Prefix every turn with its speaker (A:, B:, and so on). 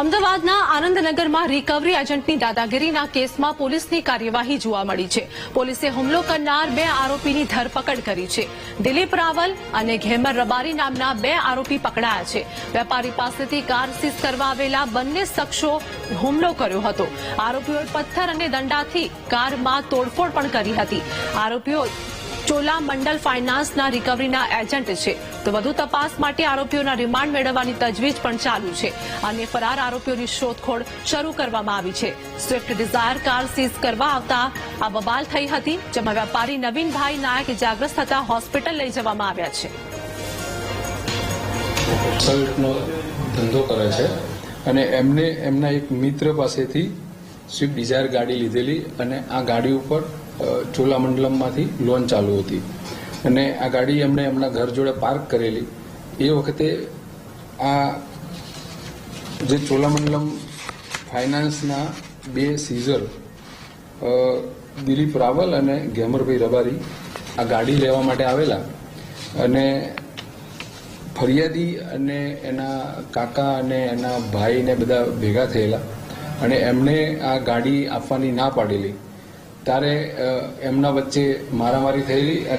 A: અમદાવાદના આનંદનગરમાં રિકવરી એજન્ટની દાદાગીરીના કેસમાં પોલીસની કાર્યવાહી જોવા મળી છે। પોલીસે હુમલો કરનાર 2 આરોપીની ધરપકડ કરી છે। દિલીપ રાવલ અને ઘેમર રબારી નામના 2 આરોપી પકડાયા છે। વેપારી પાસેથી કાર સીઝ કરવા આવેલા બંને શખ્સો હુમલો કર્યો હતો। આરોપીઓએ પથ્થર અને દંડાથી કારમાં તોડફોડ પણ કરી હતી। આરોપીઓ ચોલામંડલ ફાઇનાન્સના રિકવરીના એજન્ટ છે। તો વધુ તપાસ માટે આરોપીઓના રિમાન્ડ મેળવવાની તજવીજ પણ ચાલુ છે અને ફરાર આરોપીઓની શોધખોળ શરૂ કરવામાં આવી છે। સ્વિફ્ટ ડિઝાયર કાર સીઝ કરવા આવતા આ બબાલ થઈ હતી, જેમાં વેપારી નવીનભાઈ નાયક ઇજાગ્રસ્ત થતા હોસ્પિટલ લઈ જવામાં આવ્યા છે।
B: સ્વિફ્ટનો ધંધો કરે છે અને એમને એમના એક મિત્ર પાસેથી સ્વિફ્ટ ડિઝાયર ગાડી લીધેલી અને આ ગાડી ઉપર ચોલામંડલમમાંથી લોન ચાલુ હતી અને આ ગાડી એમણે એમના ઘર જોડે પાર્ક કરેલી। એ વખતે આ જે ચોલામંડલમ ફાઇનાન્સના 2 સીઝર દિલીપ રાવલ અને ઘેમરભાઈ રબારી આ ગાડી લેવા માટે આવેલા અને ફરિયાદી અને એના કાકા અને એના ભાઈને બધા ભેગા થયેલા અને એમણે આ ગાડી આપવાની ના પાડેલી। ત્યારે એમના વચ્ચે મારામારી થયેલી।